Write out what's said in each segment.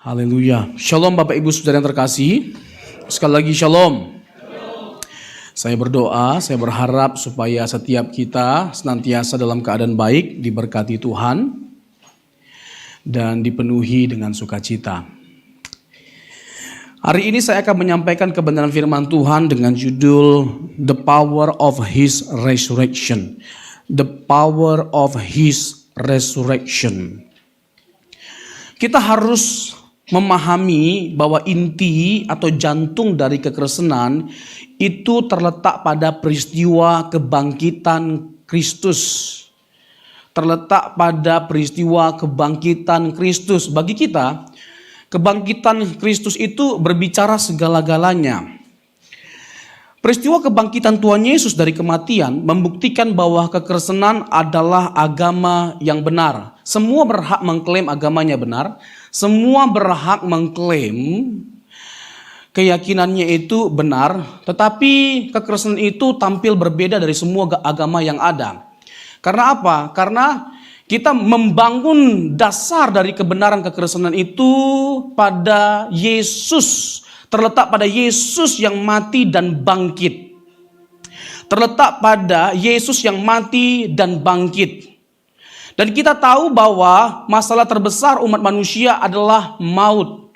Haleluya. Shalom Bapak Ibu Saudara yang terkasih. Sekali lagi shalom. Saya berdoa, saya berharap supaya setiap kita senantiasa dalam keadaan baik, diberkati Tuhan, dan dipenuhi dengan sukacita. Hari ini saya akan menyampaikan kebenaran firman Tuhan dengan judul The Power of His Resurrection. The Power of His Resurrection. Kita harus memahami bahwa inti atau jantung dari kekristenan itu terletak pada peristiwa kebangkitan Kristus. Terletak pada peristiwa kebangkitan Kristus. Bagi kita, kebangkitan Kristus itu berbicara segala-galanya. Peristiwa kebangkitan Tuhan Yesus dari kematian membuktikan bahwa kekristenan adalah agama yang benar. Semua berhak mengklaim agamanya benar. Semua berhak mengklaim keyakinannya itu benar. Tetapi kekristenan itu tampil berbeda dari semua agama yang ada. Karena apa? Karena kita membangun dasar dari kebenaran kekristenan itu pada Yesus. Terletak pada Yesus yang mati dan bangkit. Terletak pada Yesus yang mati dan bangkit. Dan kita tahu bahwa masalah terbesar umat manusia adalah maut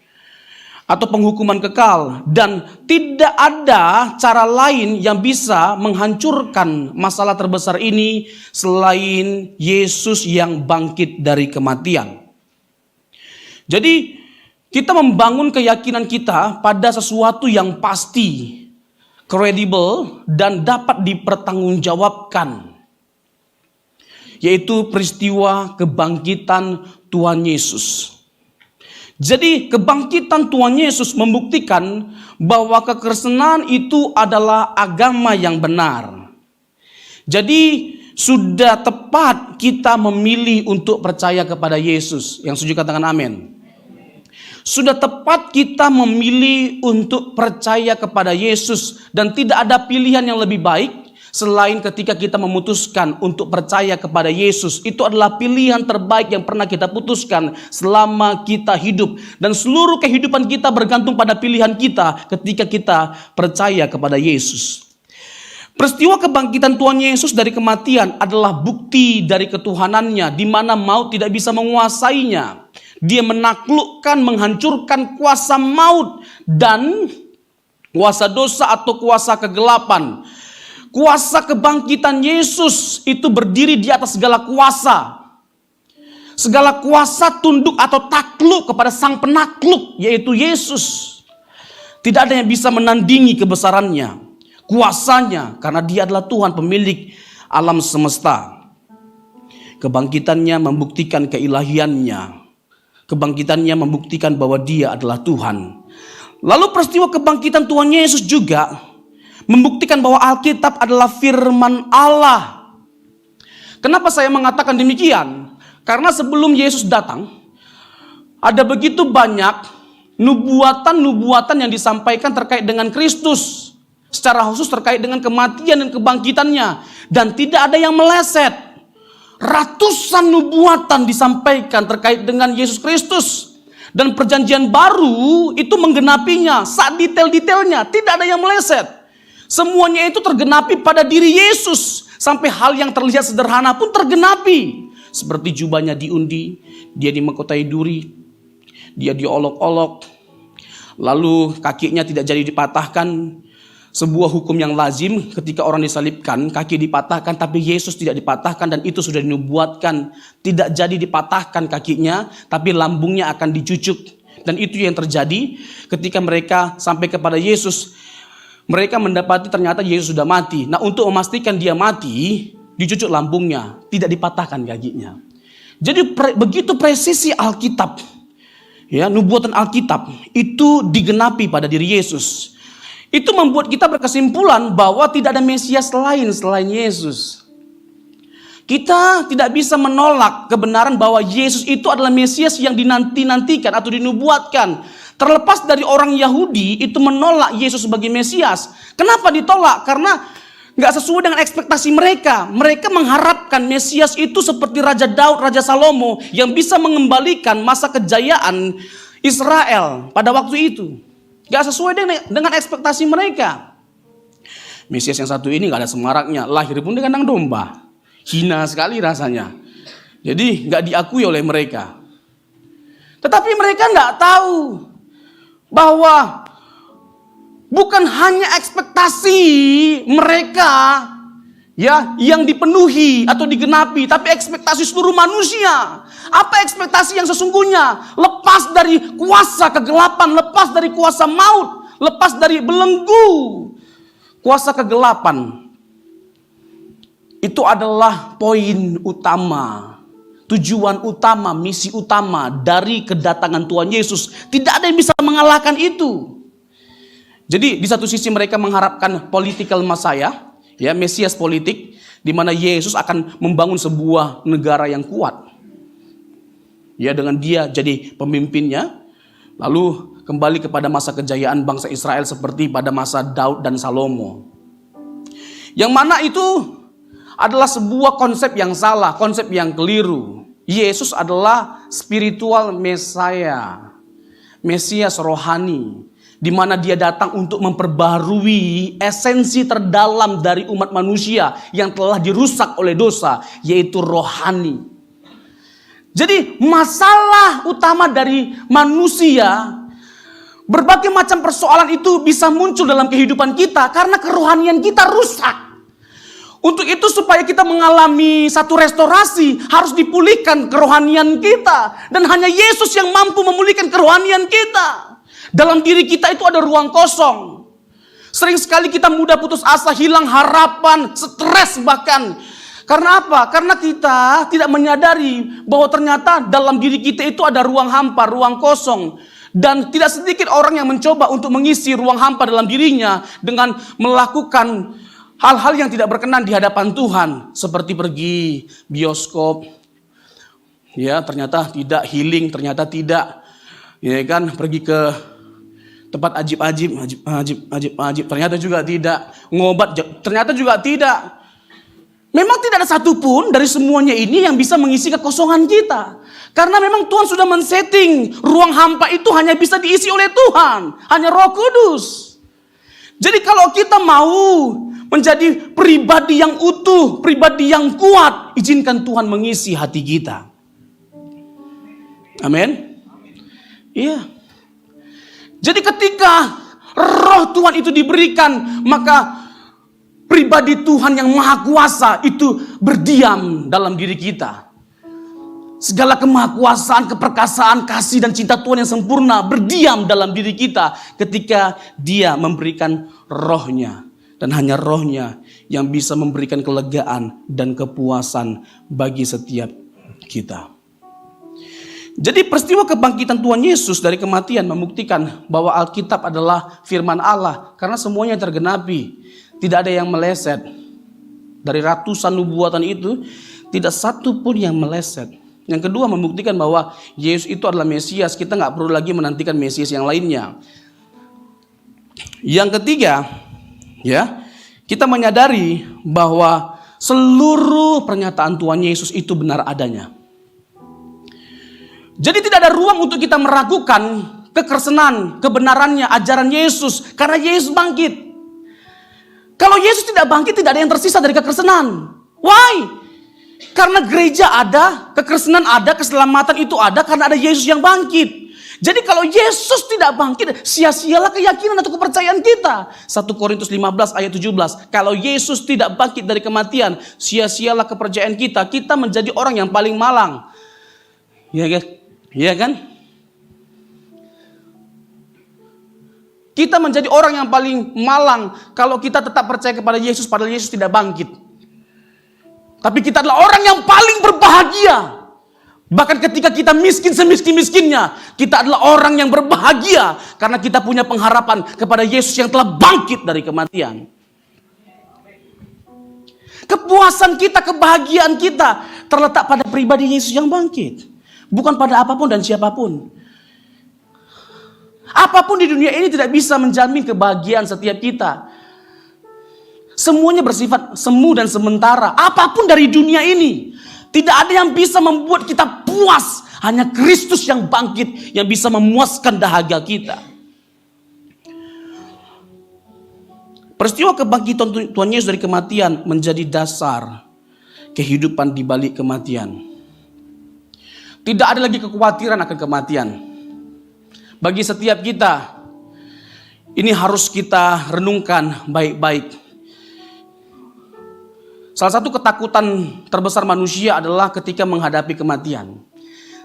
atau penghukuman kekal. Dan tidak ada cara lain yang bisa menghancurkan masalah terbesar ini selain Yesus yang bangkit dari kematian. Jadi kita membangun keyakinan kita pada sesuatu yang pasti, kredibel, dan dapat dipertanggungjawabkan. Yaitu peristiwa kebangkitan Tuhan Yesus. Jadi kebangkitan Tuhan Yesus membuktikan bahwa kekristenan itu adalah agama yang benar. Jadi sudah tepat kita memilih untuk percaya kepada Yesus. Yang setuju katakan amin. Sudah tepat kita memilih untuk percaya kepada Yesus. Dan tidak ada pilihan yang lebih baik selain ketika kita memutuskan untuk percaya kepada Yesus. Itu adalah pilihan terbaik yang pernah kita putuskan selama kita hidup. Dan seluruh kehidupan kita bergantung pada pilihan kita ketika kita percaya kepada Yesus. Peristiwa kebangkitan Tuhan Yesus dari kematian adalah bukti dari ketuhanannya, di mana maut tidak bisa menguasainya. Dia menaklukkan, menghancurkan kuasa maut dan kuasa dosa atau kuasa kegelapan. Kuasa kebangkitan Yesus itu berdiri di atas segala kuasa. Segala kuasa tunduk atau takluk kepada sang penakluk, yaitu Yesus. Tidak ada yang bisa menandingi kebesarannya, kuasanya, karena dia adalah Tuhan pemilik alam semesta. Kebangkitannya membuktikan keilahiannya. Kebangkitannya membuktikan bahwa dia adalah Tuhan. Lalu peristiwa kebangkitan Tuhan Yesus juga membuktikan bahwa Alkitab adalah firman Allah. Kenapa saya mengatakan demikian? Karena sebelum Yesus datang, ada begitu banyak nubuatan-nubuatan yang disampaikan terkait dengan Kristus. Secara khusus terkait dengan kematian dan kebangkitannya. Dan tidak ada yang meleset. Ratusan nubuatan disampaikan terkait dengan Yesus Kristus. Dan perjanjian baru itu menggenapinya. Saat detail-detailnya tidak ada yang meleset. Semuanya itu tergenapi pada diri Yesus. Sampai hal yang terlihat sederhana pun tergenapi. Seperti jubahnya diundi, dia dimahkotai duri, dia diolok-olok. Lalu kakinya tidak jadi dipatahkan. Sebuah hukum yang lazim ketika orang disalibkan, kaki dipatahkan, tapi Yesus tidak dipatahkan, dan itu sudah dinubuatkan. Tidak jadi dipatahkan kakinya, tapi lambungnya akan dicucuk. Dan itu yang terjadi ketika mereka sampai kepada Yesus. Mereka mendapati ternyata Yesus sudah mati. Nah, untuk memastikan dia mati, dicucuk lambungnya, tidak dipatahkan kakinya. Jadi begitu presisi Alkitab, ya, nubuatan Alkitab itu digenapi pada diri Yesus. Itu membuat kita berkesimpulan bahwa tidak ada Mesias lain selain Yesus. Kita tidak bisa menolak kebenaran bahwa Yesus itu adalah Mesias yang dinanti-nantikan atau dinubuatkan. Terlepas dari orang Yahudi itu menolak Yesus sebagai Mesias. Kenapa ditolak? Karena nggak sesuai dengan ekspektasi mereka. Mereka mengharapkan Mesias itu seperti Raja Daud, Raja Salomo yang bisa mengembalikan masa kejayaan Israel pada waktu itu. Gak sesuai dengan ekspektasi mereka. Mesias yang satu ini gak ada semaraknya, lahir pun dengan kandang domba. Hina sekali rasanya. Jadi gak diakui oleh mereka. Tetapi mereka gak tahu bahwa bukan hanya ekspektasi mereka ya yang dipenuhi atau digenapi, tapi ekspektasi seluruh manusia. Apa ekspektasi yang sesungguhnya? Lepas dari kuasa kegelapan, lepas dari kuasa maut, lepas dari belenggu kuasa kegelapan. Itu adalah poin utama, tujuan utama, misi utama dari kedatangan Tuhan Yesus. Tidak ada yang bisa mengalahkan itu. Jadi di satu sisi mereka mengharapkan political Messiah, ya Mesias politik, di mana Yesus akan membangun sebuah negara yang kuat. Ya, dengan dia jadi pemimpinnya, lalu kembali kepada masa kejayaan bangsa Israel seperti pada masa Daud dan Salomo. Yang mana itu adalah sebuah konsep yang salah, konsep yang keliru. Yesus adalah spiritual Messiah, Mesias rohani, di mana dia datang untuk memperbarui esensi terdalam dari umat manusia yang telah dirusak oleh dosa, yaitu rohani. Jadi masalah utama dari manusia, berbagai macam persoalan itu bisa muncul dalam kehidupan kita karena kerohanian kita rusak. Untuk itu supaya kita mengalami satu restorasi, harus dipulihkan kerohanian kita. Dan hanya Yesus yang mampu memulihkan kerohanian kita. Dalam diri kita itu ada ruang kosong. Sering sekali kita mudah putus asa, hilang harapan, stres bahkan. Karena apa? Karena kita tidak menyadari bahwa ternyata dalam diri kita itu ada ruang hampa, ruang kosong. Dan tidak sedikit orang yang mencoba untuk mengisi ruang hampa dalam dirinya dengan melakukan hal-hal yang tidak berkenan di hadapan Tuhan. Seperti pergi bioskop. Ya, ternyata tidak healing, ternyata tidak. Ya kan, pergi ke tempat ajib-ajib, ternyata juga tidak. Ngobat, ternyata juga tidak. Memang tidak ada satupun dari semuanya ini yang bisa mengisi kekosongan kita. Karena memang Tuhan sudah men-setting ruang hampa itu hanya bisa diisi oleh Tuhan. Hanya Roh Kudus. Jadi kalau kita mau menjadi pribadi yang utuh, pribadi yang kuat, izinkan Tuhan mengisi hati kita. Amin. Iya. Jadi ketika Roh Tuhan itu diberikan, maka pribadi Tuhan yang maha kuasa itu berdiam dalam diri kita. Segala kemahakuasaan, keperkasaan, kasih dan cinta Tuhan yang sempurna berdiam dalam diri kita ketika Dia memberikan Roh-Nya. Dan hanya Roh-Nya yang bisa memberikan kelegaan dan kepuasan bagi setiap kita. Jadi peristiwa kebangkitan Tuhan Yesus dari kematian membuktikan bahwa Alkitab adalah firman Allah. Karena semuanya tergenapi. Tidak ada yang meleset. Dari ratusan nubuatan itu, tidak satu pun yang meleset. Yang kedua membuktikan bahwa Yesus itu adalah Mesias. Kita gak perlu lagi menantikan Mesias yang lainnya. Yang ketiga, ya, kita menyadari bahwa seluruh pernyataan Tuhan Yesus itu benar adanya. Jadi tidak ada ruang untuk kita meragukan kekristenan, kebenarannya, ajaran Yesus. Karena Yesus bangkit. Kalau Yesus tidak bangkit, tidak ada yang tersisa dari kekristenan. Why? Karena gereja ada, kekristenan ada, keselamatan itu ada karena ada Yesus yang bangkit. Jadi kalau Yesus tidak bangkit, sia-sialah keyakinan atau kepercayaan kita. 1 Korintus 15 ayat 17. Kalau Yesus tidak bangkit dari kematian, sia-sialah kepercayaan kita. Kita menjadi orang yang paling malang. Ya guys? Iya kan? Kita menjadi orang yang paling malang kalau kita tetap percaya kepada Yesus padahal Yesus tidak bangkit. Tapi kita adalah orang yang paling berbahagia. Bahkan ketika kita miskin semiskin-miskinnya, kita adalah orang yang berbahagia karena kita punya pengharapan kepada Yesus yang telah bangkit dari kematian. Kepuasan kita, kebahagiaan kita terletak pada pribadi Yesus yang bangkit. Bukan pada apapun dan siapapun. Apapun di dunia ini tidak bisa menjamin kebahagiaan setiap kita. Semuanya bersifat semu dan sementara. Apapun dari dunia ini, tidak ada yang bisa membuat kita puas Hanya Kristus yang bangkit yang bisa memuaskan dahaga kita. Peristiwa kebangkitan Tuhan Yesus dari kematian menjadi dasar kehidupan di balik kematian. Tidak ada lagi kekhawatiran akan kematian. Bagi setiap kita, ini harus kita renungkan baik-baik. Salah satu ketakutan terbesar manusia adalah ketika menghadapi kematian.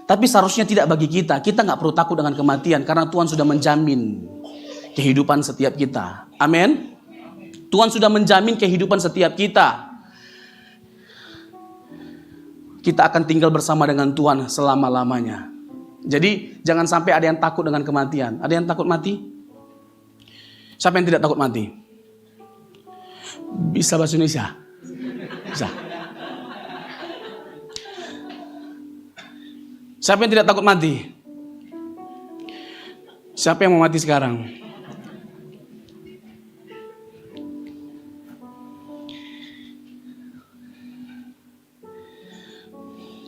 Tapi seharusnya tidak bagi kita. Kita nggak perlu takut dengan kematian karena Tuhan sudah menjamin kehidupan setiap kita. Amin. Tuhan sudah menjamin kehidupan setiap kita. Kita akan tinggal bersama dengan Tuhan selama-lamanya. Jadi jangan sampai ada yang takut dengan kematian. Ada yang takut mati? Siapa yang tidak takut mati? Bisa bahasa Indonesia? Bisa. Siapa yang tidak takut mati? Siapa yang mau mati sekarang?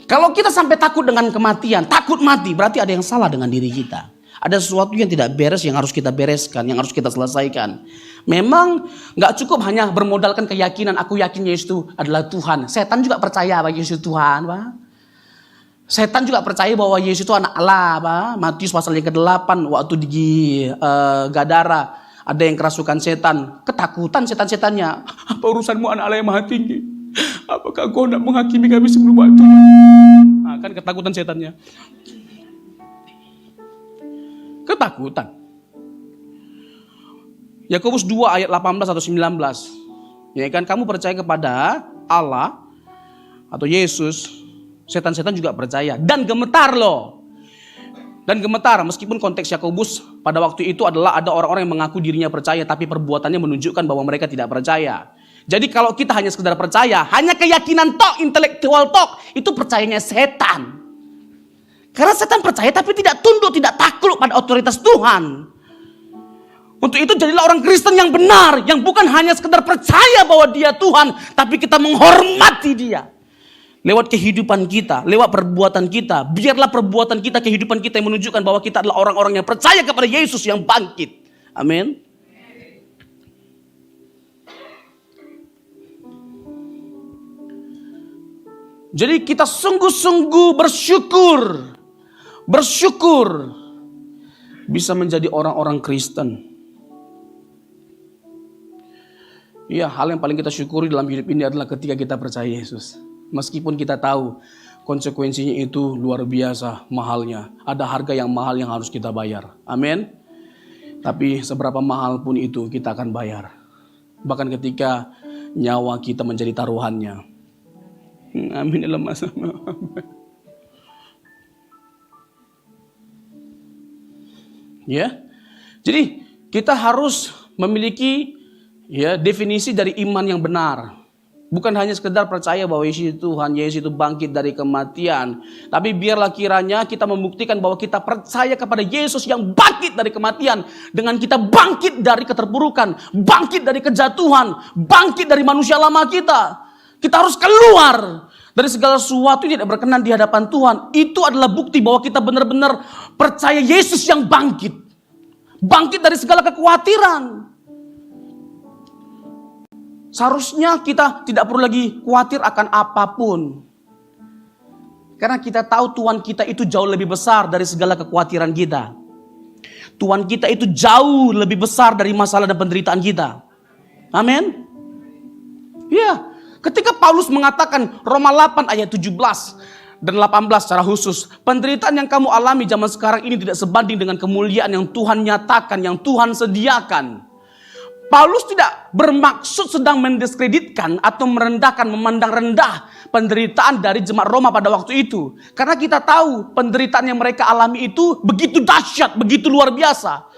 Kalau kita sampai takut dengan kematian, takut mati, berarti ada yang salah dengan diri kita. Ada sesuatu yang tidak beres yang harus kita bereskan, yang harus kita selesaikan. Memang gak cukup hanya bermodalkan keyakinan, aku yakin Yesus itu adalah Tuhan. Setan juga percaya bahwa Yesus itu Tuhan, Pak. Setan juga percaya bahwa Yesus itu anak Allah, Pak. Matius pasal yang ke-8, waktu di Gadara, ada yang kerasukan setan. Ketakutan setan-setannya. Apa urusanmu anak Allah yang maha tinggi? Apakah kau nak menghakimi kami sebelum waktu? Nah, kan ketakutan setannya. Ketakutan. Yakobus 2 ayat 18 atau 19. Ya kan, kamu percaya kepada Allah atau Yesus, setan-setan juga percaya dan gemetar loh. Dan gemetar meskipun konteks Yakobus pada waktu itu adalah ada orang-orang yang mengaku dirinya percaya tapi perbuatannya menunjukkan bahwa mereka tidak percaya. Jadi kalau kita hanya sekedar percaya, hanya keyakinan tok, intelektual tok, itu percayanya setan. Karena setan percaya tapi tidak tunduk, tidak takluk pada otoritas Tuhan. Untuk itu jadilah orang Kristen yang benar, yang bukan hanya sekedar percaya bahwa dia Tuhan, tapi kita menghormati dia. Lewat kehidupan kita, lewat perbuatan kita, biarlah perbuatan kita, kehidupan kita yang menunjukkan bahwa kita adalah orang-orang yang percaya kepada Yesus yang bangkit. Amin. Jadi kita sungguh-sungguh bersyukur bisa menjadi orang-orang Kristen. Iya, hal yang paling kita syukuri dalam hidup ini adalah ketika kita percaya Yesus. Meskipun kita tahu konsekuensinya itu luar biasa mahalnya. Ada harga yang mahal yang harus kita bayar. Amin. Tapi seberapa mahal pun itu kita akan bayar. Bahkan ketika nyawa kita menjadi taruhannya. Amin. Ya. Jadi kita harus memiliki definisi dari iman yang benar. Bukan hanya sekedar percaya bahwa Yesus itu Tuhan, Yesus itu bangkit dari kematian. Tapi biarlah kiranya kita membuktikan bahwa kita percaya kepada Yesus yang bangkit dari kematian. Dengan kita bangkit dari keterpurukan, bangkit dari kejatuhan, bangkit dari manusia lama kita. Kita harus keluar dari segala sesuatu yang tidak berkenan di hadapan Tuhan. Itu adalah bukti bahwa kita benar-benar percaya Yesus yang bangkit. Bangkit dari segala kekhawatiran. Seharusnya kita tidak perlu lagi khawatir akan apapun. Karena kita tahu Tuhan kita itu jauh lebih besar dari segala kekhawatiran kita. Tuhan kita itu jauh lebih besar dari masalah dan penderitaan kita. Amin. Ya. Ketika Paulus mengatakan Roma 8 ayat 17 dan 18 secara khusus. Penderitaan yang kamu alami zaman sekarang ini tidak sebanding dengan kemuliaan yang Tuhan nyatakan, yang Tuhan sediakan. Paulus tidak bermaksud sedang mendiskreditkan atau merendahkan, memandang rendah penderitaan dari jemaat Roma pada waktu itu. Karena kita tahu penderitaan yang mereka alami itu begitu dahsyat, begitu luar biasa.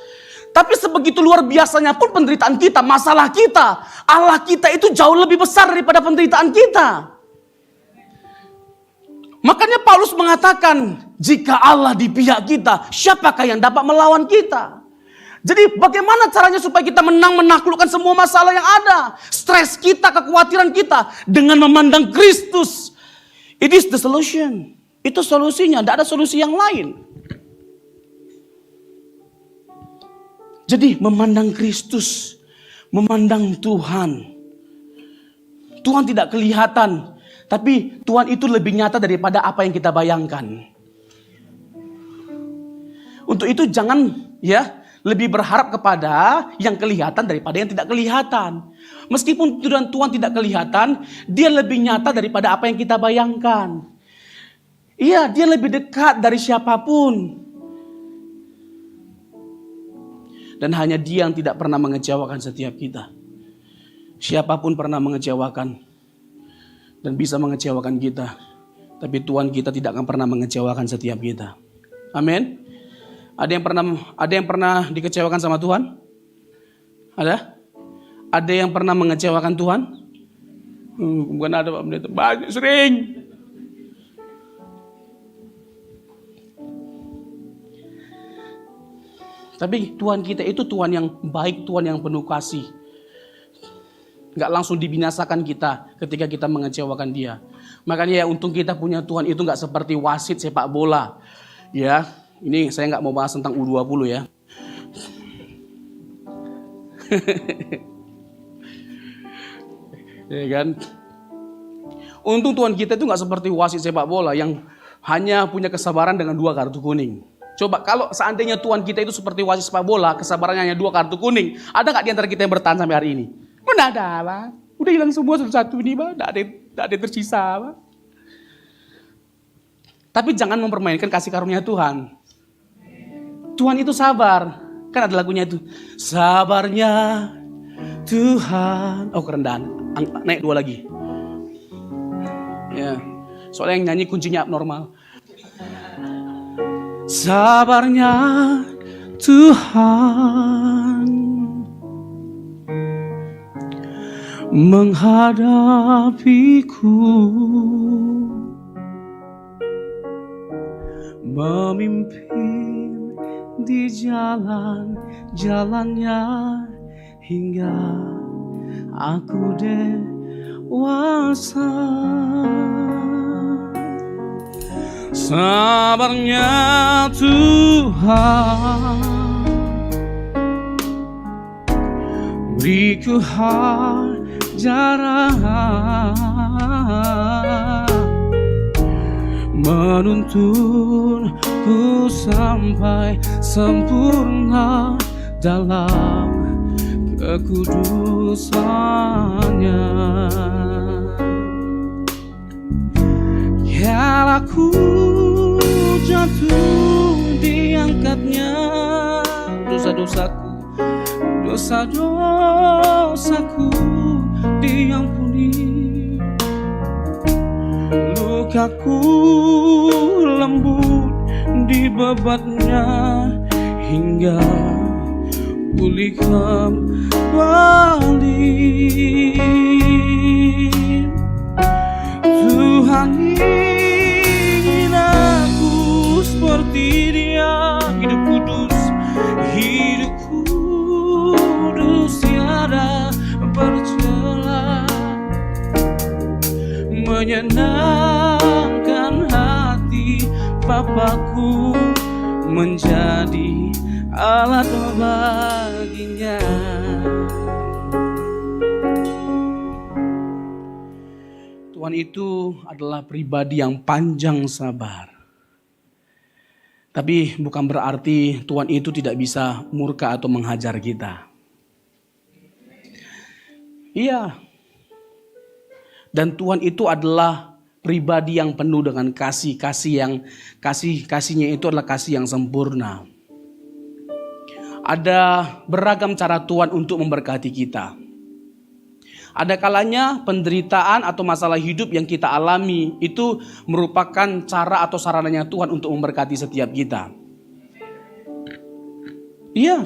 Tapi sebegitu luar biasanya pun penderitaan kita, masalah kita, Allah kita itu jauh lebih besar daripada penderitaan kita. Makanya Paulus mengatakan, jika Allah di pihak kita, siapakah yang dapat melawan kita? Jadi bagaimana caranya supaya kita menaklukkan semua masalah yang ada? Stres kita, kekhawatiran kita dengan memandang Kristus. It is the solution. Itu solusinya, tidak ada solusi yang lain. Jadi memandang Kristus, memandang Tuhan. Tuhan tidak kelihatan, tapi Tuhan itu lebih nyata daripada apa yang kita bayangkan. Untuk itu jangan lebih berharap kepada yang kelihatan daripada yang tidak kelihatan. Meskipun Tuhan tidak kelihatan, dia lebih nyata daripada apa yang kita bayangkan. Iya, dia lebih dekat dari siapapun. Dan hanya dia yang tidak pernah mengecewakan setiap kita. Siapapun pernah mengecewakan dan bisa mengecewakan kita. Tapi Tuhan kita tidak akan pernah mengecewakan setiap kita. Amin. Ada yang pernah dikecewakan sama Tuhan? Ada? Ada yang pernah mengecewakan Tuhan? Bukan ada Pak Pendeta. Banyak, sering. Tapi Tuhan kita itu Tuhan yang baik, Tuhan yang penuh kasih. Gak langsung dibinasakan kita ketika kita mengecewakan dia. Makanya untung kita punya Tuhan itu gak seperti wasit sepak bola. Ya, ini saya gak mau bahas tentang U20 ya. Ya kan? Untung Tuhan kita itu gak seperti wasit sepak bola yang hanya punya kesabaran dengan 2 kartu kuning. Coba kalau seandainya Tuhan kita itu seperti wasit sepak bola, kesabarannya hanya 2 kartu kuning, ada gak di antara kita yang bertahan sampai hari ini? Mana ada, Pak. Udah hilang semua satu-satu ini, Pak. Tidak ada yang tersisa, Pak. Tapi jangan mempermainkan kasih karunia Tuhan. Tuhan itu sabar. Kan ada lagunya itu. Sabarnya Tuhan. Oh, kerendahan. Naik 2 lagi. Ya. Soalnya yang nyanyi kuncinya abnormal. Sabarnya Tuhan menghadapiku, memimpin di jalan-jalannya hingga aku dewasa. Sabarnya Tuhan beriku jarak menuntunku sampai sempurna dalam kekudusannya. Ya aku jatuh diangkatnya dosa-dosaku, dosa-dosaku diampuni, lukaku lembut dibebatnya hingga pulih kembali. Tuhan ingin aku seperti Dia, hidup kudus tiada bercela, menyenangkan hati Bapakku, menjadi alat baginya. Tuhan itu adalah pribadi yang panjang sabar. Tapi bukan berarti Tuhan itu tidak bisa murka atau menghajar kita. Iya. Dan Tuhan itu adalah pribadi yang penuh dengan kasihnya itu adalah kasih yang sempurna. Ada beragam cara Tuhan untuk memberkati kita. Ada kalanya penderitaan atau masalah hidup yang kita alami itu merupakan cara atau sarananya Tuhan untuk memberkati setiap kita. Iya,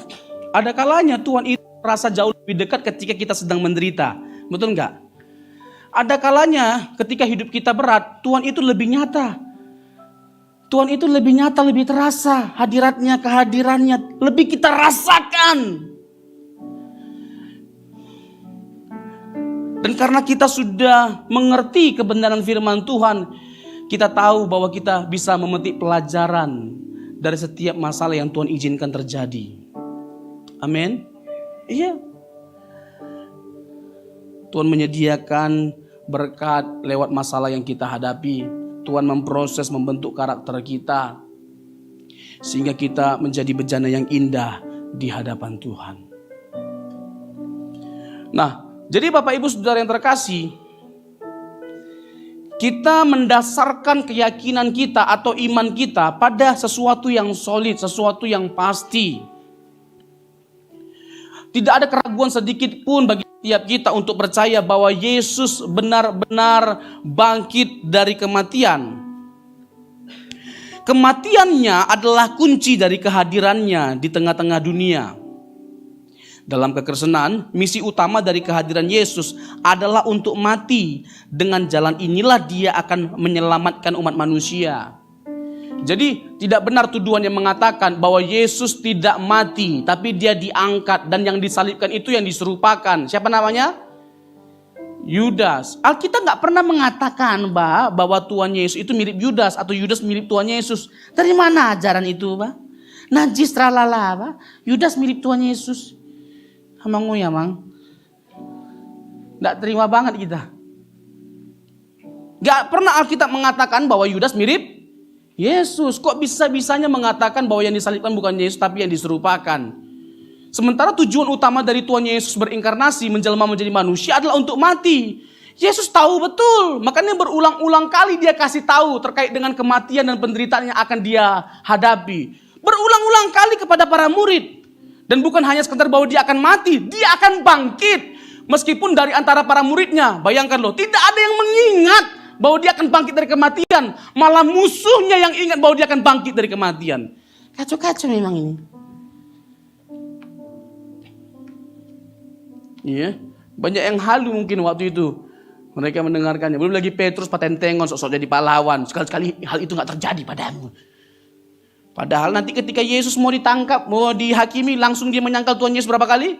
ada kalanya Tuhan itu merasa jauh lebih dekat ketika kita sedang menderita. Betul enggak? Ada kalanya ketika hidup kita berat, Tuhan itu lebih nyata. Tuhan itu lebih nyata, lebih terasa hadiratnya, kehadirannya, lebih kita rasakan. Dan karena kita sudah mengerti kebenaran firman Tuhan, kita tahu bahwa kita bisa memetik pelajaran dari setiap masalah yang Tuhan izinkan terjadi. Amin. Iya. Tuhan menyediakan berkat lewat masalah yang kita hadapi. Tuhan memproses, membentuk karakter kita, sehingga kita menjadi bejana yang indah di hadapan Tuhan. Nah, jadi Bapak Ibu Saudara yang terkasih, kita mendasarkan keyakinan kita atau iman kita pada sesuatu yang solid, sesuatu yang pasti. Tidak ada keraguan sedikit pun bagi setiap kita untuk percaya bahwa Yesus benar-benar bangkit dari kematian. Kematiannya adalah kunci dari kehadirannya di tengah-tengah dunia. Dalam kekristenan, misi utama dari kehadiran Yesus adalah untuk mati. Dengan jalan inilah dia akan menyelamatkan umat manusia. Jadi tidak benar tuduhan yang mengatakan bahwa Yesus tidak mati, tapi dia diangkat dan yang disalibkan itu yang diserupakan. Siapa namanya? Yudas. Alkitab nggak pernah mengatakan bahwa Tuhan Yesus itu mirip Yudas atau Yudas mirip Tuhan Yesus. Dari mana ajaran itu, Pak? Najis tralala, Pak. Yudas mirip Tuhan Yesus. Amangu ya, Mang. Nggak terima banget kita. Nggak pernah Alkitab mengatakan bahwa Yudas mirip Yesus. Kok bisa-bisanya mengatakan bahwa yang disalibkan bukan Yesus tapi yang diserupakan. Sementara tujuan utama dari Tuhan Yesus berinkarnasi menjelma menjadi manusia adalah untuk mati. Yesus tahu betul. Makanya berulang-ulang kali dia kasih tahu terkait dengan kematian dan penderitaan yang akan dia hadapi. Berulang-ulang kali kepada para murid. Dan bukan hanya sekedar bahwa dia akan mati, dia akan bangkit. Meskipun dari antara para muridnya, bayangkan loh, tidak ada yang mengingat bahwa dia akan bangkit dari kematian. Malah musuhnya yang ingat bahwa dia akan bangkit dari kematian. Kacau-kacau memang ini. Iya, banyak yang halu mungkin waktu itu. Mereka mendengarkannya. Belum lagi Petrus patentengon sok-sok jadi pahlawan. Sekali-sekali hal itu gak terjadi padamu. Padahal nanti ketika Yesus mau ditangkap, mau dihakimi, langsung dia menyangkal Tuhan Yesus berapa kali?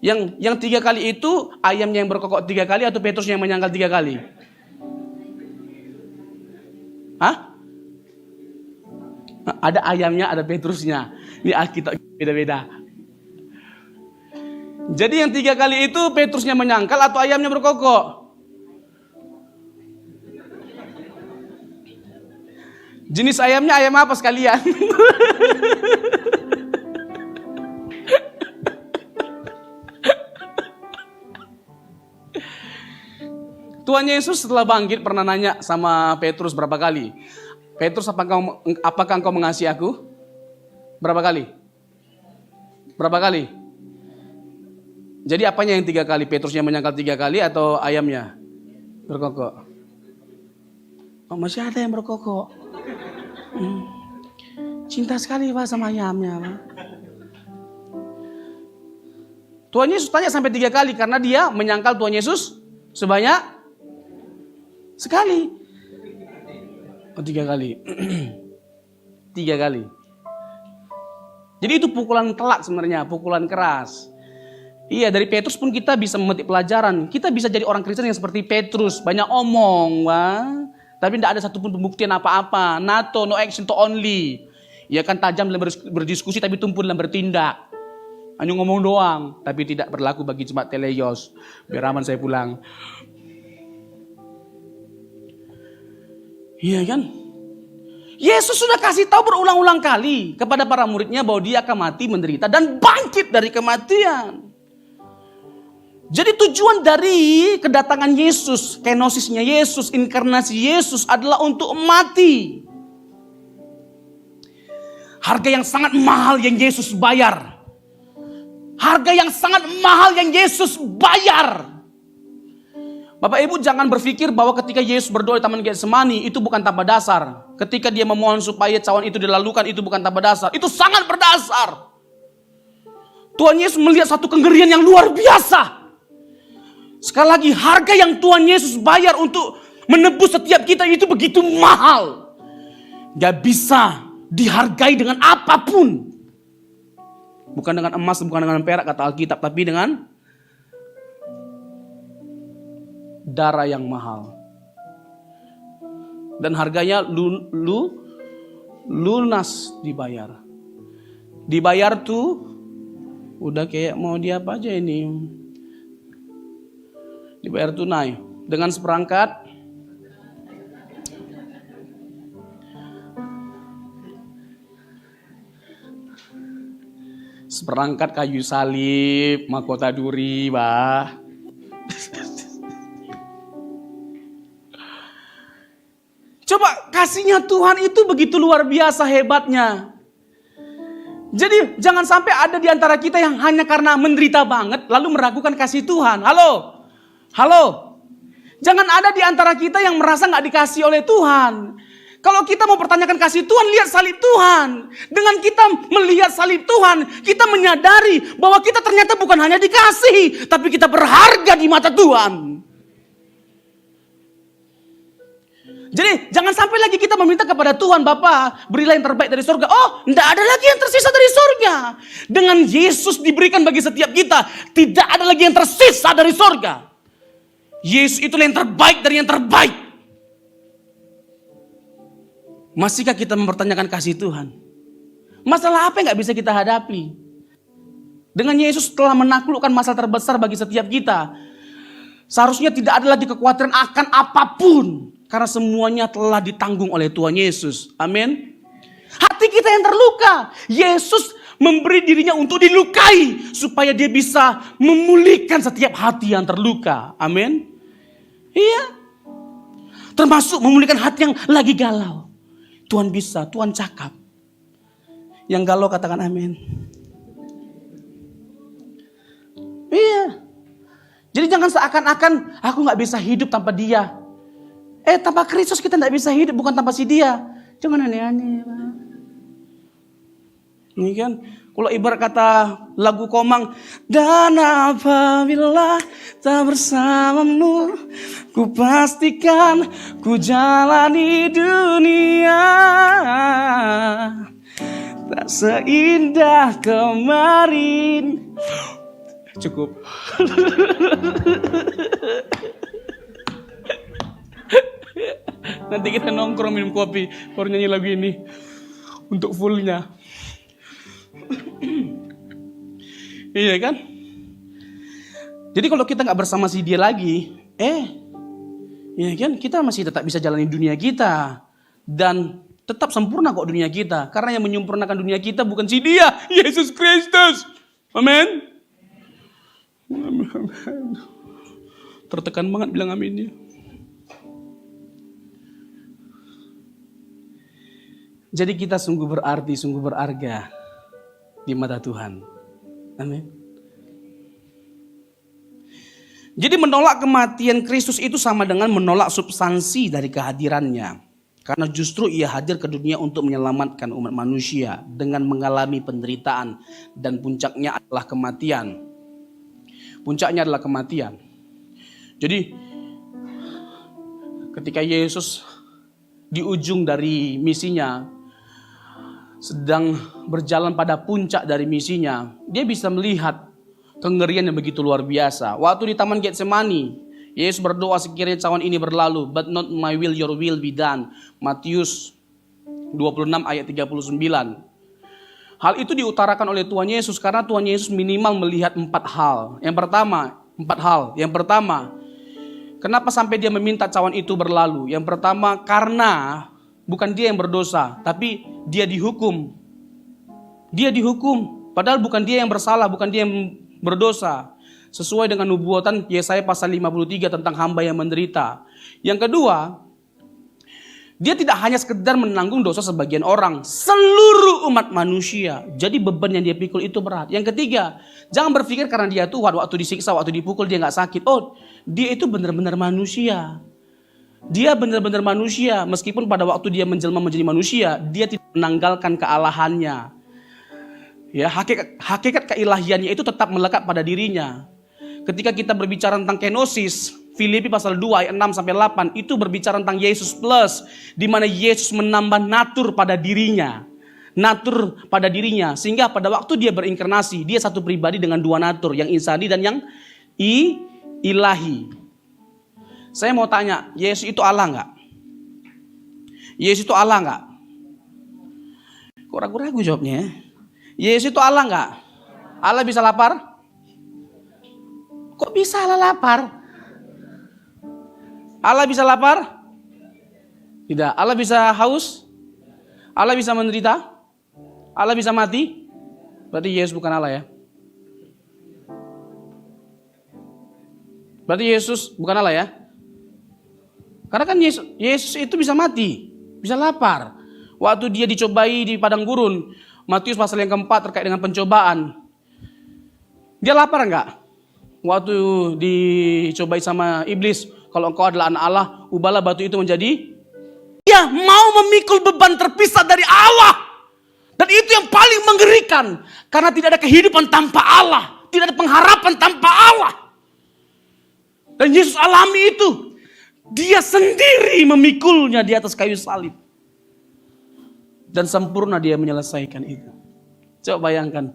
Yang 3 kali itu ayamnya yang berkokok 3 kali atau Petrus yang menyangkal 3 kali? Hah? Ada ayamnya, ada Petrusnya. Ini Alkitab beda-beda. Jadi yang 3 kali itu Petrusnya menyangkal atau ayamnya berkokok? Jenis ayamnya ayam apa sekalian? Tuhan Yesus setelah bangkit pernah nanya sama Petrus berapa kali? Petrus, apakah engkau mengasihi aku? Berapa kali? Berapa kali? Jadi apanya yang 3 kali? Petrusnya menyangkal 3 kali atau ayamnya berkokok? Oh, masih ada yang berkokok. Cinta sekali Pak sama ayamnya, Pak. Tuhan Yesus tanya sampai 3 kali karena dia menyangkal Tuhan Yesus sebanyak sekali. Oh, 3 kali. 3 kali. Jadi itu pukulan telak sebenarnya, pukulan keras. Iya, dari Petrus pun kita bisa memetik pelajaran. Kita bisa jadi orang Kristen yang seperti Petrus, banyak omong, Pak. Tapi tidak ada satupun pembuktian apa-apa. NATO, no action to only. Ya kan tajam dalam berdiskusi tapi tumpul dalam bertindak. Hanya ngomong doang, tapi tidak berlaku bagi jemaat Teleios. Biar aman saya pulang. Iya kan? Yesus sudah kasih tahu berulang-ulang kali kepada para muridnya bahwa dia akan mati, menderita, dan bangkit dari kematian. Jadi tujuan dari kedatangan Yesus, kenosisnya Yesus, inkarnasi Yesus adalah untuk mati. Harga yang sangat mahal yang Yesus bayar. Harga yang sangat mahal yang Yesus bayar. Bapak Ibu jangan berpikir bahwa ketika Yesus berdoa di Taman Getsemani itu bukan tanpa dasar. Ketika dia memohon supaya cawan itu dilalukan itu bukan tanpa dasar. Itu sangat berdasar. Tuhan Yesus melihat satu kengerian yang luar biasa. Sekali lagi harga yang Tuhan Yesus bayar untuk menebus setiap kita itu begitu mahal. Gak bisa dihargai dengan apapun. Bukan dengan emas, bukan dengan perak kata Alkitab. Tapi dengan darah yang mahal. Dan harganya lunas dibayar. Dibayar tuh udah kayak mau dia apa aja ini. Dibayar tunai dengan seperangkat kayu salib, mahkota duri, bah. Coba kasihnya Tuhan itu begitu luar biasa hebatnya. Jadi jangan sampai ada di antara kita yang hanya karena menderita banget lalu meragukan kasih Tuhan. Halo. Jangan ada di antara kita yang merasa gak dikasih oleh Tuhan. Kalau kita mau pertanyakan kasih Tuhan, lihat salib Tuhan. Dengan kita melihat salib Tuhan, kita menyadari bahwa kita ternyata bukan hanya dikasihi, tapi kita berharga di mata Tuhan. Jadi jangan sampai lagi kita meminta kepada Tuhan, Bapa berilah yang terbaik dari surga. Oh, tidak ada lagi yang tersisa dari surga. Dengan Yesus diberikan bagi setiap kita, tidak ada lagi yang tersisa dari surga. Yesus itu yang terbaik dari yang terbaik. Masihkah kita mempertanyakan kasih Tuhan? Masalah apa yang gak bisa kita hadapi? Dengan Yesus telah menaklukkan masalah terbesar bagi setiap kita. Seharusnya tidak ada lagi kekhawatiran akan apapun. Karena semuanya telah ditanggung oleh Tuhan Yesus. Amin. Hati kita yang terluka. Yesus memberi dirinya untuk dilukai. Supaya dia bisa memulihkan setiap hati yang terluka. Amin. Iya. Termasuk memulihkan hati yang lagi galau. Tuhan bisa, Tuhan cakap. Yang galau katakan amin. Iya. Jadi jangan seakan-akan aku gak bisa hidup tanpa dia. Tanpa Kristus kita tidak bisa hidup, bukan tanpa si dia. Jangan aneh-aneh. Ini kan, kalau ibarat kata lagu Komang. Dan apabila tak bersamamu, ku pastikan ku jalani dunia. Tak seindah kemarin. Cukup. Nanti kita nongkrong minum kopi, baru nyanyi lagu ini untuk fullnya. Iya kan? Jadi kalau kita nggak bersama si dia lagi, ya kan, kita masih tetap bisa jalani dunia kita dan tetap sempurna kok dunia kita. Karena yang menyempurnakan dunia kita bukan si dia, Yesus Kristus. Amin. Tertekan banget bilang aminnya. Jadi kita sungguh berarti, sungguh berharga di mata Tuhan. Amin. Jadi menolak kematian Kristus itu sama dengan menolak substansi dari kehadirannya. Karena justru ia hadir ke dunia untuk menyelamatkan umat manusia dengan mengalami penderitaan. Dan puncaknya adalah kematian. Puncaknya adalah kematian. Jadi ketika Yesus di ujung dari misinya, sedang berjalan pada puncak dari misinya, dia bisa melihat kengerian yang begitu luar biasa. Waktu di Taman Getsemani, Yesus berdoa sekiranya cawan ini berlalu, but not my will, your will be done. Matius 26 ayat 39. Hal itu diutarakan oleh Tuhan Yesus karena Tuhan Yesus minimal melihat 4 hal. Yang pertama, kenapa sampai dia meminta cawan itu berlalu? Yang pertama, karena bukan dia yang berdosa, tapi dia dihukum. Dia dihukum. Padahal bukan dia yang bersalah, bukan dia yang berdosa. Sesuai dengan nubuatan Yesaya pasal 53 tentang hamba yang menderita. Yang kedua, dia tidak hanya sekedar menanggung dosa sebagian orang, seluruh umat manusia. Jadi beban yang dia pikul itu berat. Yang ketiga, jangan berpikir karena dia Tuhan, waktu disiksa, waktu dipukul dia gak sakit. Oh, dia itu benar-benar manusia. Dia benar-benar manusia, meskipun pada waktu dia menjelma menjadi manusia, dia tidak menanggalkan kealahannya. Ya, hakikat keilahiannya itu tetap melekat pada dirinya. Ketika kita berbicara tentang kenosis, Filipi pasal 2 ayat 6 sampai 8 itu berbicara tentang Yesus plus, di mana Yesus menambah natur pada dirinya. Natur pada dirinya, sehingga pada waktu dia berinkarnasi, dia satu pribadi dengan 2 natur, yang insani dan yang ilahi. Saya mau tanya, Yesus itu Allah enggak? Yesus itu Allah nggak? Kok ragu-ragu jawabnya? Yesus itu Allah nggak? Allah bisa lapar? Kok bisa Allah lapar? Allah bisa lapar? Tidak. Allah bisa haus? Allah bisa menderita? Allah bisa mati? Berarti Yesus bukan Allah ya? Berarti Yesus bukan Allah ya? Karena kan Yesus itu bisa mati, bisa lapar. Waktu dia dicobai di padang gurun, Matius pasal yang keempat terkait dengan pencobaan. Dia lapar enggak? Waktu dicobai sama iblis, kalau engkau adalah anak Allah, ubahlah batu itu menjadi. Dia mau memikul beban terpisah dari Allah. Dan itu yang paling mengerikan. Karena tidak ada kehidupan tanpa Allah. Tidak ada pengharapan tanpa Allah. Dan Yesus alami itu. Dia sendiri memikulnya di atas kayu salib. Dan sempurna dia menyelesaikan itu. Coba bayangkan.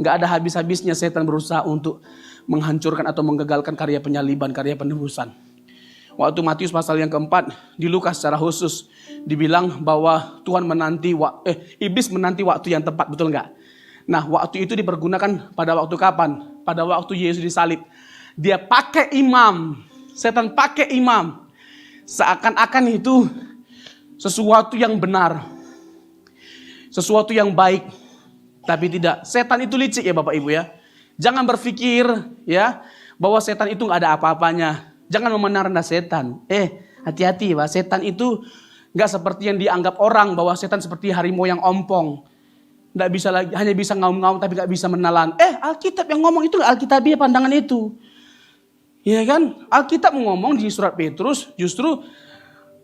Gak ada habis-habisnya setan berusaha untuk menghancurkan atau menggagalkan karya penyaliban, karya penebusan. Waktu Matius pasal yang keempat, di Lukas secara khusus dibilang bahwa Tuhan iblis menanti waktu yang tepat, betul nggak? Nah, waktu itu dipergunakan pada waktu kapan? Pada waktu Yesus disalib. Dia pakai imam, setan pakai imam. Seakan-akan itu sesuatu yang benar. Sesuatu yang baik. Tapi tidak, setan itu licik ya Bapak Ibu ya. Jangan berpikir ya bahwa setan itu nggak ada apa-apanya. Jangan memandang rendah setan. Hati-hati Pak, setan itu nggak seperti yang dianggap orang bahwa setan seperti harimau yang ompong. Nggak bisa lagi, hanya bisa ngaum-ngaum tapi nggak bisa menelan. Alkitab yang ngomong itu Alkitabiah pandangan itu. Ya kan? Alkitab ngomong di surat Petrus justru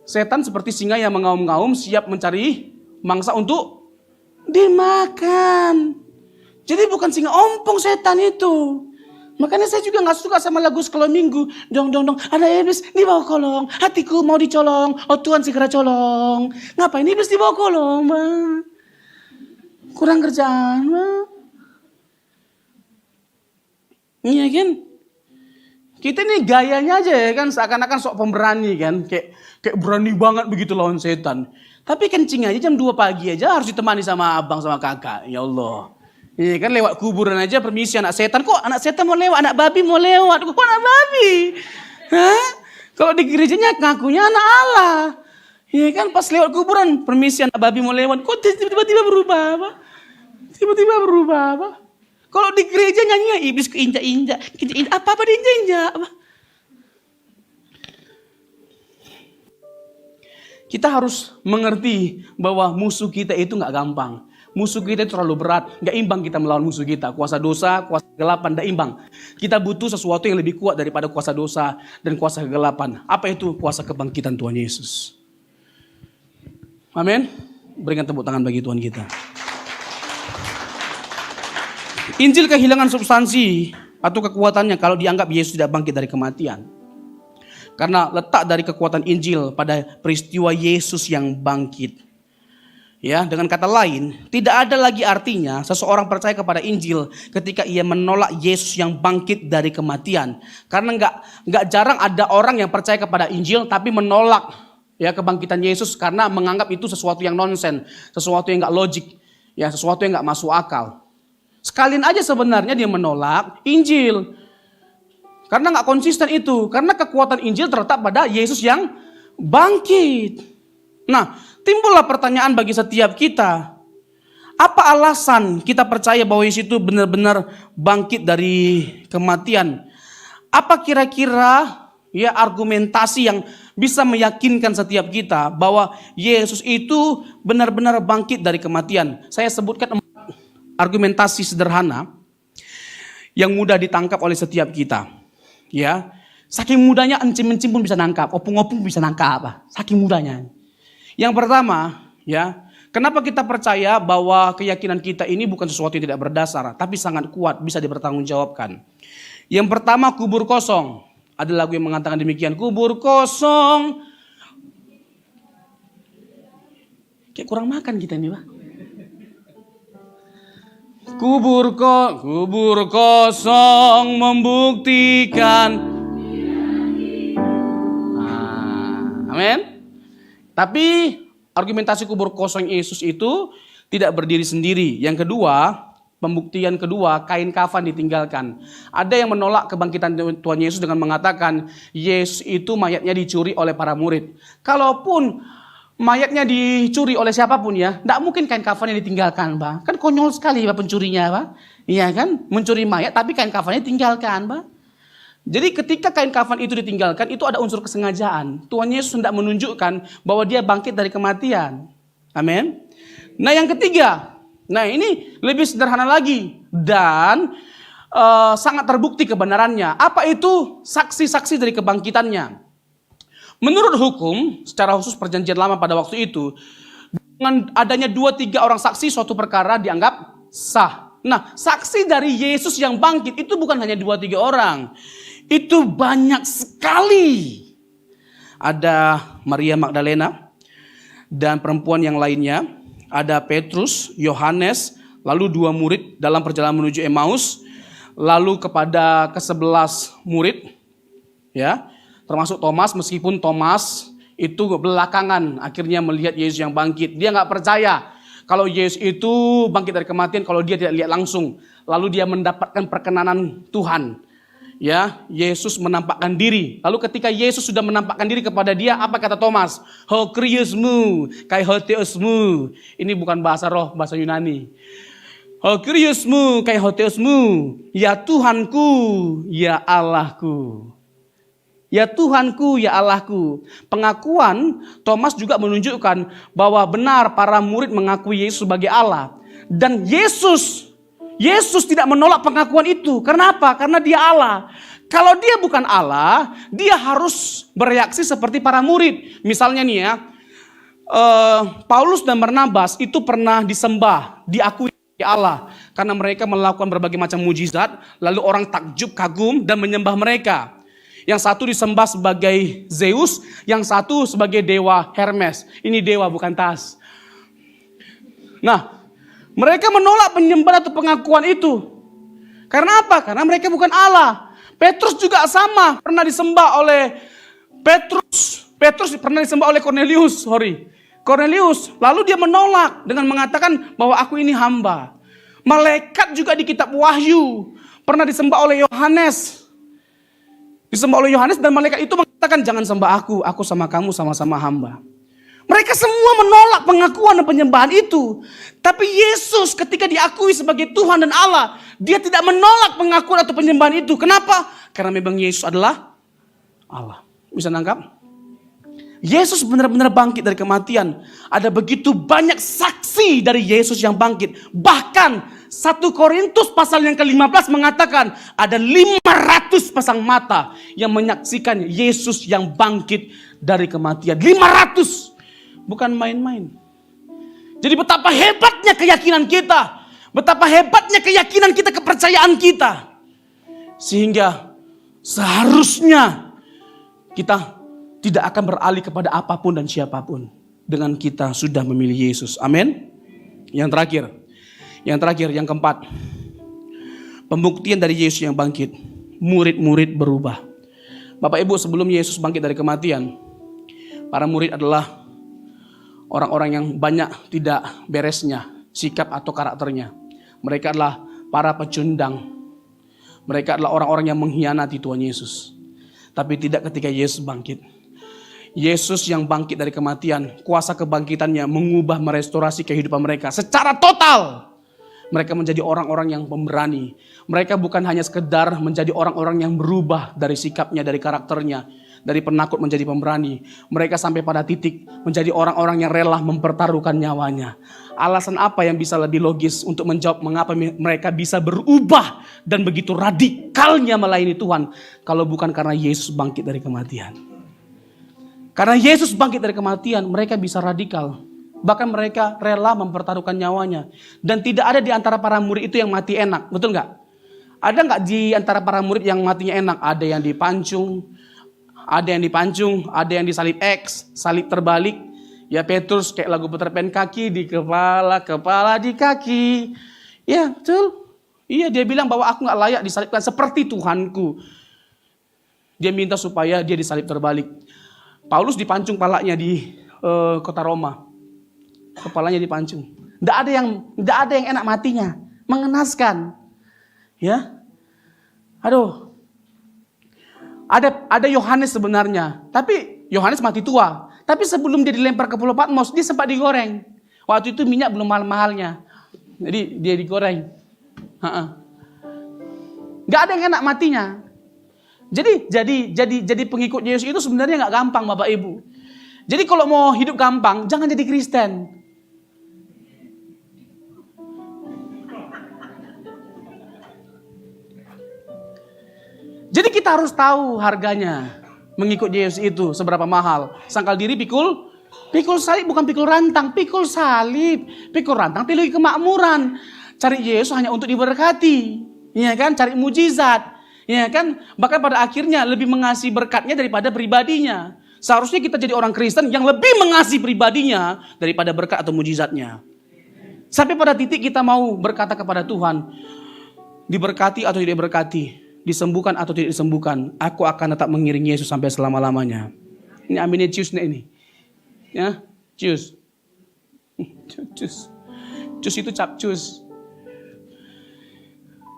setan seperti singa yang mengaum-ngaum siap mencari mangsa untuk dimakan. Jadi bukan singa ompong setan itu. Makanya saya juga gak suka sama lagu Sekolah Minggu. Dong, ada iblis di bawah kolong. Hatiku mau dicolong. Oh Tuhan segera colong. Ngapain iblis di bawah kolong, Bang? Kurang kerjaan, Bang. Iya kan? Kita ini gayanya aja ya kan. Seakan-akan sok pemberani kan. Kayak berani banget begitu lawan setan. Tapi kencing aja jam 2 pagi aja harus ditemani sama abang sama kakak. Ya Allah. Iya kan lewat kuburan aja permisi anak setan. Kok anak setan mau lewat, anak babi mau lewat. Kok anak babi? Hah? Kalau di gerejanya ngakunya anak Allah. Iya kan pas lewat kuburan permisi anak babi mau lewat. Kok tiba-tiba berubah apa? Tiba-tiba berubah apa? Kalau di gereja nyanyinya iblis keinjak-injak. Apa-apa diinjak-injak. Kita harus mengerti bahwa musuh kita itu gak gampang. Musuh kita itu terlalu berat, gak imbang kita melawan musuh kita. Kuasa dosa, kuasa kegelapan, gak imbang. Kita butuh sesuatu yang lebih kuat daripada kuasa dosa dan kuasa kegelapan. Apa itu? Kuasa kebangkitan Tuhan Yesus. Amin. Berikan tepuk tangan bagi Tuhan kita. Injil kehilangan substansi atau kekuatannya kalau dianggap Yesus tidak bangkit dari kematian. Karena letak dari kekuatan Injil pada peristiwa Yesus yang bangkit. Ya, dengan kata lain, tidak ada lagi artinya seseorang percaya kepada Injil ketika ia menolak Yesus yang bangkit dari kematian. Karena nggak jarang ada orang yang percaya kepada Injil tapi menolak ya kebangkitan Yesus karena menganggap itu sesuatu yang nonsen, sesuatu yang nggak logik, ya sesuatu yang nggak masuk akal. Sekalian aja sebenarnya dia menolak Injil karena nggak konsisten itu, karena kekuatan Injil terletak pada Yesus yang bangkit. Nah, timbullah pertanyaan bagi setiap kita. Apa alasan kita percaya bahwa Yesus itu benar-benar bangkit dari kematian? Apa kira-kira ya argumentasi yang bisa meyakinkan setiap kita bahwa Yesus itu benar-benar bangkit dari kematian? Saya sebutkan 4 argumentasi sederhana yang mudah ditangkap oleh setiap kita. Ya, saking mudahnya encim-encim pun bisa nangkap, opung-opung bisa nangkap. Saking mudahnya. Yang pertama, ya, kenapa kita percaya bahwa keyakinan kita ini bukan sesuatu yang tidak berdasar, tapi sangat kuat, bisa dipertanggungjawabkan. Yang pertama, kubur kosong. Ada lagu yang mengatakan demikian, kubur kosong. Kayak kurang makan kita nih, Pak. Kubur kosong membuktikan. Amin. Tapi argumentasi kubur kosong Yesus itu tidak berdiri sendiri. Yang kedua, pembuktian kedua, kain kafan ditinggalkan. Ada yang menolak kebangkitan Tuhan Yesus dengan mengatakan Yesus itu mayatnya dicuri oleh para murid. Kalaupun mayatnya dicuri oleh siapapun ya, tidak mungkin kain kafannya ditinggalkan, Pak. Kan konyol sekali Pak pencurinya, Pak. Iya kan? Mencuri mayat tapi kain kafannya ditinggalkan, Pak. Jadi ketika kain kafan itu ditinggalkan, itu ada unsur kesengajaan. Tuhan Yesus hendak menunjukkan bahwa dia bangkit dari kematian. Amin. Nah yang ketiga, nah ini lebih sederhana lagi. Dan sangat terbukti kebenarannya. Apa itu saksi-saksi dari kebangkitannya? Menurut hukum, secara khusus perjanjian lama pada waktu itu, dengan adanya 2-3 orang saksi, suatu perkara dianggap sah. Nah, saksi dari Yesus yang bangkit itu bukan hanya 2-3 orang. Itu banyak sekali. Ada Maria Magdalena dan perempuan yang lainnya. Ada Petrus, Yohanes, lalu 2 murid dalam perjalanan menuju Emmaus. Lalu kepada ke-11 murid, ya, termasuk Thomas, meskipun Thomas itu belakangan akhirnya melihat Yesus yang bangkit. Dia nggak percaya kalau Yesus itu bangkit dari kematian kalau dia tidak lihat langsung. Lalu dia mendapatkan perkenanan Tuhan. Ya, Yesus menampakkan diri. Lalu ketika Yesus sudah menampakkan diri kepada dia, apa kata Thomas? Ho kriusmu, kai ho theosmu. Ini bukan bahasa roh, bahasa Yunani. Ho kriusmu, kai ho theosmu. Ya Tuhanku, ya Allahku. Ya Tuhanku, ya Allahku. Pengakuan Thomas juga menunjukkan bahwa benar para murid mengakui Yesus sebagai Allah. Dan Yesus tidak menolak pengakuan itu. Kenapa? Karena dia Allah. Kalau dia bukan Allah, dia harus bereaksi seperti para murid. Misalnya nih ya, Paulus dan Barnabas itu pernah disembah, diakui sebagai Allah. Karena mereka melakukan berbagai macam mujizat, lalu orang takjub, kagum dan menyembah mereka. Yang satu disembah sebagai Zeus, yang satu sebagai dewa Hermes. Ini dewa bukan tas. Nah, mereka menolak penyembahan atau pengakuan itu. Karena apa? Karena mereka bukan Allah. Petrus juga sama, pernah disembah oleh Petrus pernah disembah oleh Cornelius. Lalu dia menolak dengan mengatakan bahwa aku ini hamba. Malaikat juga di kitab Wahyu pernah disembah oleh Yohanes. Disembah oleh Yohanes dan malaikat itu mengatakan jangan sembah aku sama kamu sama-sama hamba. Mereka semua menolak pengakuan dan penyembahan itu. Tapi Yesus ketika diakui sebagai Tuhan dan Allah, dia tidak menolak pengakuan atau penyembahan itu. Kenapa? Karena memang Yesus adalah Allah. Bisa nangkap? Yesus benar-benar bangkit dari kematian. Ada begitu banyak saksi dari Yesus yang bangkit. Bahkan 1 Korintus pasal yang ke-15 mengatakan ada 500 pasang mata yang menyaksikan Yesus yang bangkit dari kematian. 500. Bukan main-main. Jadi betapa hebatnya keyakinan kita. Betapa hebatnya keyakinan kita, kepercayaan kita. Sehingga seharusnya kita tidak akan beralih kepada apapun dan siapapun. Dengan kita sudah memilih Yesus. Amin. Yang terakhir, yang keempat. Pembuktian dari Yesus yang bangkit. Murid-murid berubah. Bapak Ibu, sebelum Yesus bangkit dari kematian, para murid adalah orang-orang yang banyak tidak beresnya sikap atau karakternya. Mereka adalah para pecundang. Mereka adalah orang-orang yang mengkhianati Tuhan Yesus. Tapi tidak ketika Yesus bangkit. Yesus yang bangkit dari kematian, kuasa kebangkitannya mengubah, merestorasi kehidupan mereka secara total. Mereka menjadi orang-orang yang pemberani. Mereka bukan hanya sekedar menjadi orang-orang yang berubah dari sikapnya, dari karakternya. Dari penakut menjadi pemberani. Mereka sampai pada titik menjadi orang-orang yang rela mempertaruhkan nyawanya. Alasan apa yang bisa lebih logis untuk menjawab mengapa mereka bisa berubah dan begitu radikalnya melayani Tuhan. Kalau bukan karena Yesus bangkit dari kematian. Karena Yesus bangkit dari kematian, mereka bisa radikal. Bahkan mereka rela mempertaruhkan nyawanya. Dan tidak ada di antara para murid itu yang mati enak. Betul nggak? Ada nggak di antara para murid yang matinya enak? Ada yang dipancung, ada yang disalib X, salib terbalik. Ya Petrus kayak lagu Peter Pan, kaki di kepala, kepala di kaki. Ya betul. Iya, dia bilang bahwa aku nggak layak disalibkan seperti Tuhanku. Dia minta supaya dia disalib terbalik. Paulus dipancung palanya di kota Roma. kepalanya dipancung. Tidak ada yang enak matinya, mengenaskan. Ya, aduh, ada Yohanes sebenarnya, tapi Yohanes mati tua. Tapi sebelum dia dilempar ke Pulau Patmos, dia sempat digoreng. Waktu itu minyak belum mahal-mahalnya, jadi dia digoreng. Gak ada yang enak matinya. Jadi pengikut Yesus itu sebenarnya gak gampang, Bapak Ibu. Jadi kalau mau hidup gampang, jangan jadi Kristen. Jadi kita harus tahu harganya mengikut Yesus itu seberapa mahal. Sangkal diri pikul salib, bukan pikul rantang, pikul salib. Pikul rantang teologi kemakmuran. Cari Yesus hanya untuk diberkati, ya kan? Cari mujizat, ya kan? Bahkan pada akhirnya lebih mengasihi berkatnya daripada pribadinya. Seharusnya kita jadi orang Kristen yang lebih mengasihi pribadinya daripada berkat atau mujizatnya. Sampai pada titik kita mau berkata kepada Tuhan, diberkati atau tidak diberkati, disembuhkan atau tidak disembuhkan, aku akan tetap mengiringi Yesus sampai selama-lamanya. Ini aminnya cius ini. Ya, cius. Cius itu capcus.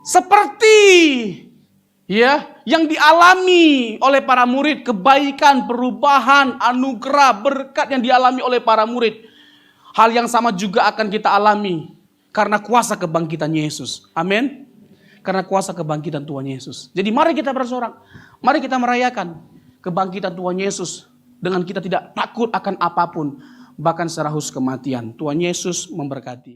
Seperti ya yang dialami oleh para murid, kebaikan, perubahan, anugerah, berkat yang dialami oleh para murid. Hal yang sama juga akan kita alami karena kuasa kebangkitan Yesus. Amin. Karena kuasa kebangkitan Tuhan Yesus. Jadi mari kita bersorak. Mari kita merayakan kebangkitan Tuhan Yesus. Dengan kita tidak takut akan apapun. Bahkan serahus kematian. Tuhan Yesus memberkati.